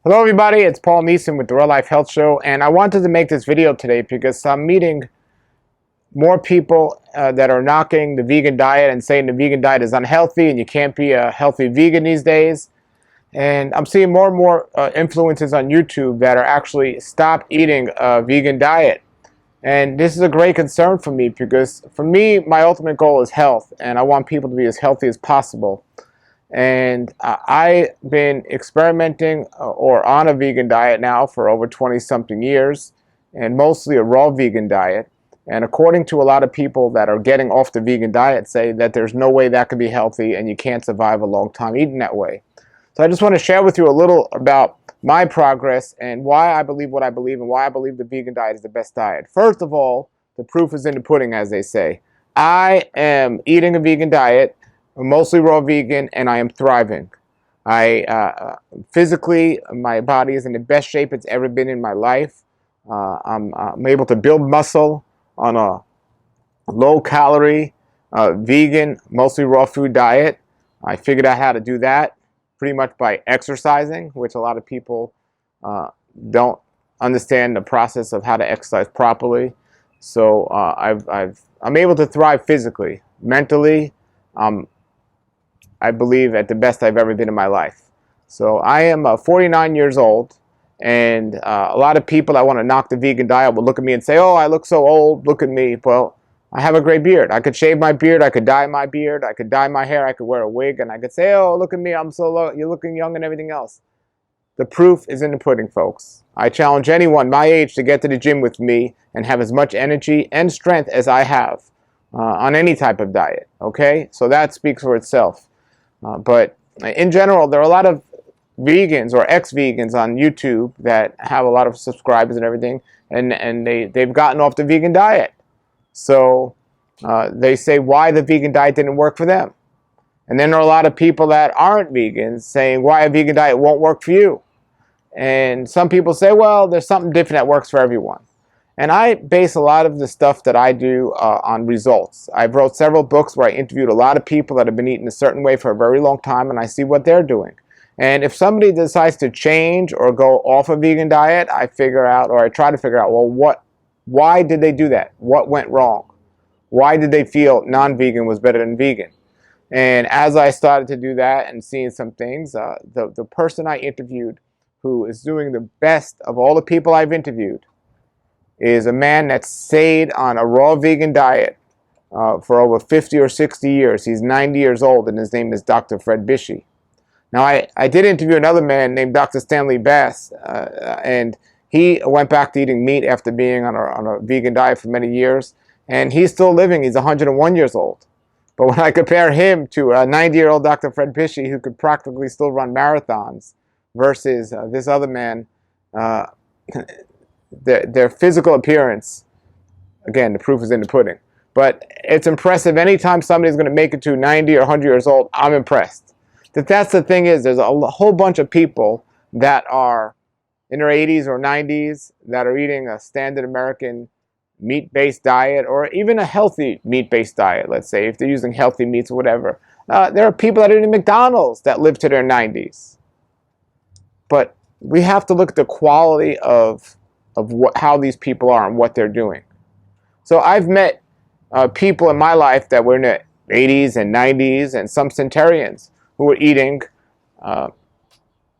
Hello everybody, it's Paul Neeson with the Real Life Health Show, and I wanted to make this video today because I'm meeting more people that are knocking the vegan diet and saying the vegan diet is unhealthy and you can't be a healthy vegan these days. And I'm seeing more and more influencers on YouTube that are actually stop eating a vegan diet. And this is a great concern for me because for me, my ultimate goal is health, and I want people to be as healthy as possible. And I've been experimenting or on a vegan diet now for over 20 something years, and mostly a raw vegan diet. And according to a lot of people that are getting off the vegan diet, say that there's no way that could be healthy and you can't survive a long time eating that way. So I just want to share with you a little about my progress and why I believe what I believe and why I believe the vegan diet is the best diet. First of all, the proof is in the pudding, as they say. I am eating a vegan diet, mostly raw vegan, and I am thriving. Physically, my body is in the best shape it's ever been in my life. I'm able to build muscle on a low-calorie, vegan, mostly raw food diet. I figured out how to do that pretty much by exercising, which a lot of people don't understand the process of how to exercise properly. So I'm able to thrive physically. Mentally, I believe at the best I've ever been in my life. So I am 49 years old, and a lot of people that want to knock the vegan diet will look at me and say, "Oh, I look so old, look at me." Well, I have a great beard. I could shave my beard, I could dye my beard, I could dye my hair, I could wear a wig, and I could say, "Oh, look at me, I'm so low, you're looking young," and everything else. The proof is in the pudding, folks. I challenge anyone my age to get to the gym with me and have as much energy and strength as I have on any type of diet, okay? So that speaks for itself. But in general, there are a lot of vegans or ex-vegans on YouTube that have a lot of subscribers and everything, and they've gotten off the vegan diet. So they say why the vegan diet didn't work for them. And then there are a lot of people that aren't vegans saying why a vegan diet won't work for you. And some people say, well, there's something different that works for everyone. And I base a lot of the stuff that I do on results. I've wrote several books where I interviewed a lot of people that have been eating a certain way for a very long time, and I see what they're doing. And if somebody decides to change or go off a vegan diet, I figure out, or I try to figure out, well, why did they do that? What went wrong? Why did they feel non-vegan was better than vegan? And as I started to do that and seeing some things, the person I interviewed who is doing the best of all the people I've interviewed is a man that stayed on a raw vegan diet for over 50 or 60 years. He's 90 years old, and his name is Dr. Fred Bishy. Now, I did interview another man named Dr. Stanley Bass, and he went back to eating meat after being on a vegan diet for many years, and he's still living. He's 101 years old. But when I compare him to a 90-year-old Dr. Fred Bishy who could practically still run marathons versus this other man, their physical appearance, again, the proof is in the pudding. But it's impressive. Anytime somebody's going to make it to 90 or 100 years old, I'm impressed. That's the thing is, there's a whole bunch of people that are in their 80s or 90s that are eating a standard American meat-based diet, or even a healthy meat-based diet, let's say, if they're using healthy meats or whatever. There are people that are eating McDonald's that live to their 90s. But we have to look at the quality of how these people are and what they're doing. So I've met people in my life that were in the 80s and 90s, and some centenarians who were eating a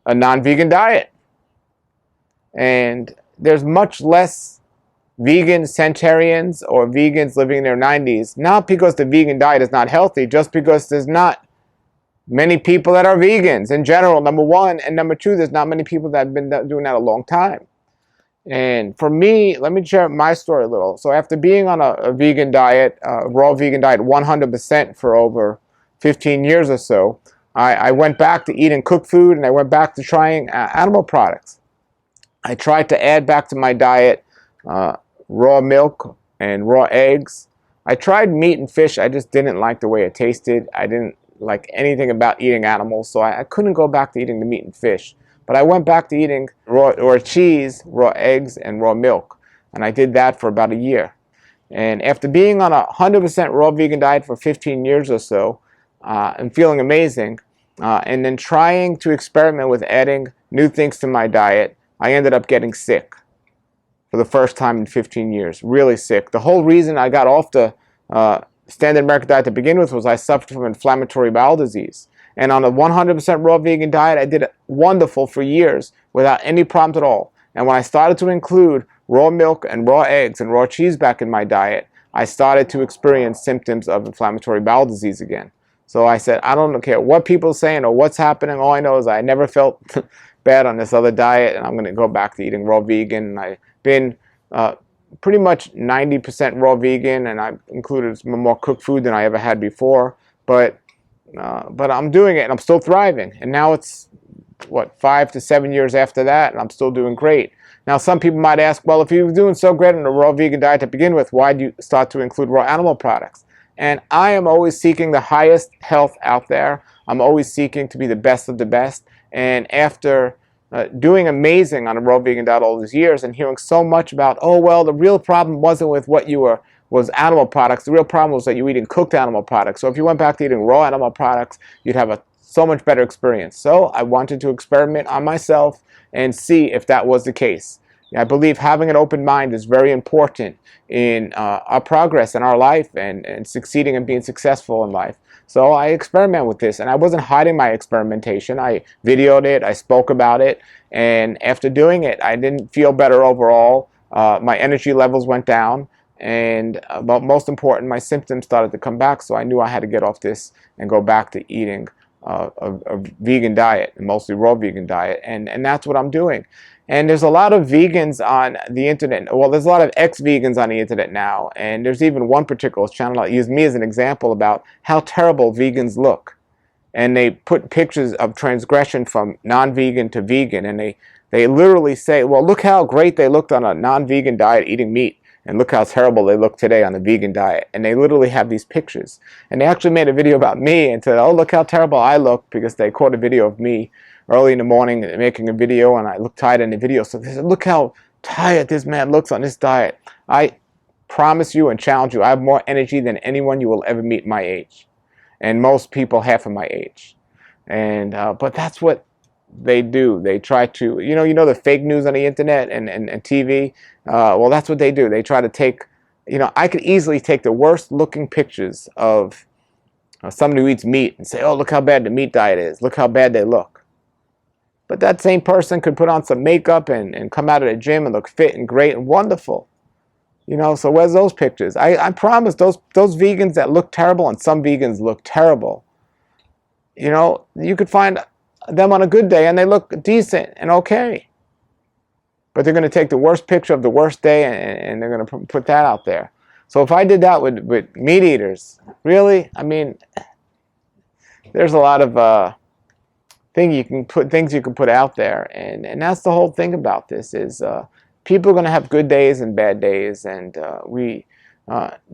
non-vegan diet. And there's much less vegan centenarians or vegans living in their 90s, not because the vegan diet is not healthy, just because there's not many people that are vegans in general, number one, and number two, there's not many people that have been doing that a long time. And for me, let me share my story a little. So after being on a vegan diet, raw vegan diet 100% for over 15 years or so, I went back to eating cooked food, and I went back to trying animal products. I tried to add back to my diet raw milk and raw eggs. I tried meat and fish. I just didn't like the way it tasted. I didn't like anything about eating animals, so I couldn't go back to eating the meat and fish. But I went back to eating raw cheese, raw eggs, and raw milk. And I did that for about a year. And after being on a 100% raw vegan diet for 15 years or so, and feeling amazing, And then trying to experiment with adding new things to my diet, I ended up getting sick for the first time in 15 years, really sick. The whole reason I got off the standard American diet to begin with was I suffered from inflammatory bowel disease. And on a 100% raw vegan diet, I did wonderful for years without any problems at all. And when I started to include raw milk and raw eggs and raw cheese back in my diet, I started to experience symptoms of inflammatory bowel disease again. So I said, I don't care what people are saying or what's happening. All I know is I never felt bad on this other diet, and I'm going to go back to eating raw vegan. And I've been pretty much 90% raw vegan, and I've included more cooked food than I ever had before. But I'm doing it, and I'm still thriving. And now it's, what, 5 to 7 years after that, and I'm still doing great. Now, some people might ask, well, if you were doing so great on a raw vegan diet to begin with, why did you start to include raw animal products? And I am always seeking the highest health out there. I'm always seeking to be the best of the best. And after doing amazing on a raw vegan diet all these years and hearing so much about, oh, well, the real problem wasn't with what you were, was animal products. The real problem was that you were eating cooked animal products. So if you went back to eating raw animal products, you'd have a so much better experience. So I wanted to experiment on myself and see if that was the case. I believe having an open mind is very important in our progress in our life and succeeding and being successful in life. So I experiment with this, and I wasn't hiding my experimentation. I videoed it, I spoke about it, and after doing it, I didn't feel better overall. My energy levels went down, and but most important, my symptoms started to come back, so I knew I had to get off this and go back to eating a vegan diet, mostly raw vegan diet, and that's what I'm doing. And there's a lot of vegans on the internet. Well, there's a lot of ex-vegans on the internet now, and there's even one particular channel that used me as an example about how terrible vegans look. And they put pictures of transgression from non-vegan to vegan, and they literally say, well, look how great they looked on a non-vegan diet eating meat, and look how terrible they look today on a vegan diet. And they literally have these pictures. And they actually made a video about me and said, oh, look how terrible I look, because they caught a video of me early in the morning making a video, and I look tired in the video. So they said, look how tired this man looks on this diet. I promise you and challenge you, I have more energy than anyone you will ever meet my age. And most people half of my age. And but that's what they do. They try to, you know the fake news on the internet and TV? Well, that's what they do. They try to take, I could easily take the worst looking pictures of somebody who eats meat and say, oh, look how bad the meat diet is. Look how bad they look. But that same person could put on some makeup and come out of the gym and look fit and great and wonderful. So where's those pictures? I promise those vegans that look terrible, and some vegans look terrible, you could find them on a good day and they look decent and okay. But they're going to take the worst picture of the worst day and they're going to put that out there. So if I did that with meat eaters, really, I mean, there's a lot of things you can put out there, and that's the whole thing about this is people are going to have good days and bad days, and we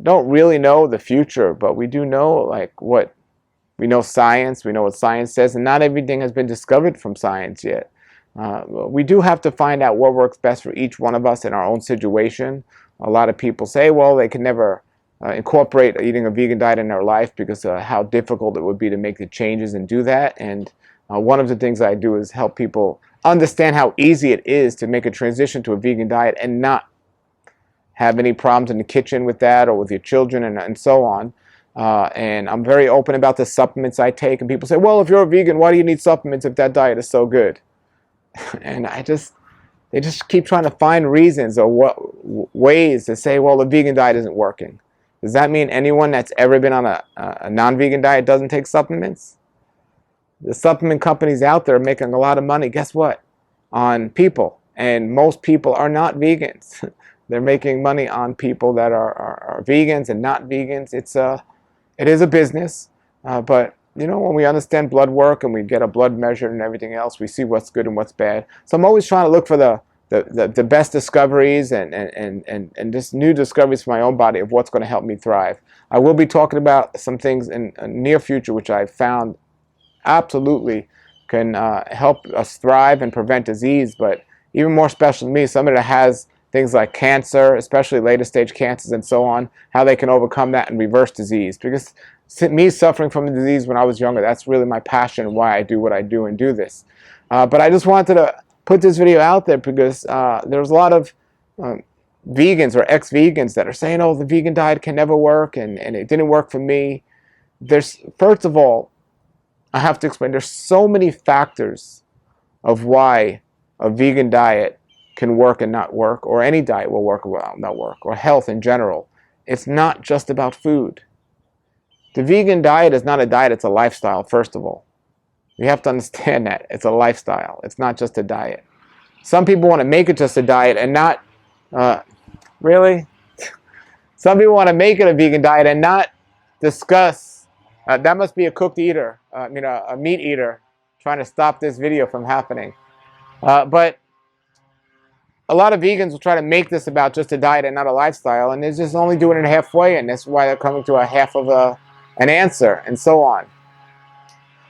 don't really know the future, but we do know what we know. Science, we know what science says, and not everything has been discovered from science yet. We do have to find out what works best for each one of us in our own situation. A lot of people say, well, they can never incorporate eating a vegan diet in their life because how difficult it would be to make the changes and do that. And one of the things I do is help people understand how easy it is to make a transition to a vegan diet and not have any problems in the kitchen with that or with your children and so on. And I'm very open about the supplements I take. And people say, well, if you're a vegan, why do you need supplements if that diet is so good? And they just keep trying to find reasons or ways to say, well, the vegan diet isn't working. Does that mean anyone that's ever been on a non-vegan diet doesn't take supplements? The supplement companies out there are making a lot of money, guess what? On people. And most people are not vegans. They're making money on people that are vegans and not vegans. It is a business, but when we understand blood work and we get a blood measured and everything else, we see what's good and what's bad. So I'm always trying to look for the best discoveries and just new discoveries for my own body of what's going to help me thrive. I will be talking about some things in the near future which I found absolutely can help us thrive and prevent disease, but even more special to me, somebody that has things like cancer, especially later stage cancers and so on, how they can overcome that and reverse disease. Because me suffering from the disease when I was younger. That's really my passion, why I do what I do and do this. But I just wanted to put this video out there because there's a lot of vegans or ex-vegans that are saying, oh, the vegan diet can never work, and it didn't work for me. First of all, I have to explain, there's so many factors of why a vegan diet can work and not work, or any diet will work or not work, or health in general. It's not just about food. The vegan diet is not a diet, it's a lifestyle, first of all. You have to understand that. It's a lifestyle. It's not just a diet. Some people want to make it just a diet and not... really? Some people want to make it a vegan diet and not discuss... that must be a cooked eater, a meat eater, trying to stop this video from happening. But a lot of vegans will try to make this about just a diet and not a lifestyle, and they're just only doing it halfway, and that's why they're coming to a half of an answer, and so on.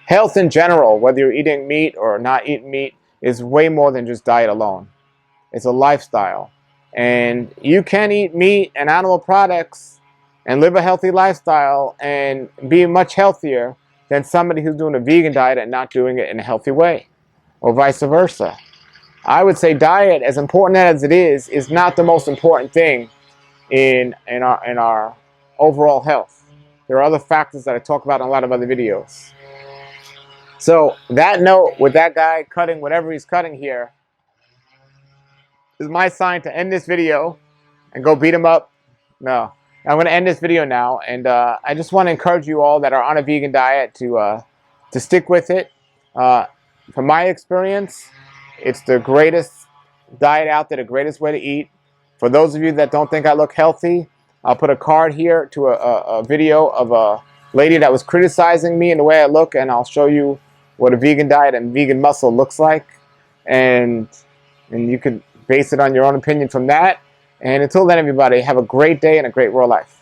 Health in general, whether you're eating meat or not eating meat, is way more than just diet alone. It's a lifestyle. And you can eat meat and animal products and live a healthy lifestyle and be much healthier than somebody who's doing a vegan diet and not doing it in a healthy way, or vice versa. I would say diet, as important as it is not the most important thing in our overall health. There are other factors that I talk about in a lot of other videos. So that note, with that guy cutting whatever he's cutting here, is my sign to end this video and go beat him up. No, I'm going to end this video now, and I just want to encourage you all that are on a vegan diet to stick with it. From my experience, it's the greatest diet out there, the greatest way to eat. For those of you that don't think I look healthy, I'll put a card here to a video of a lady that was criticizing me and the way I look, and I'll show you what a vegan diet and vegan muscle looks like, and you can base it on your own opinion from that. And until then, everybody, have a great day and a great world life.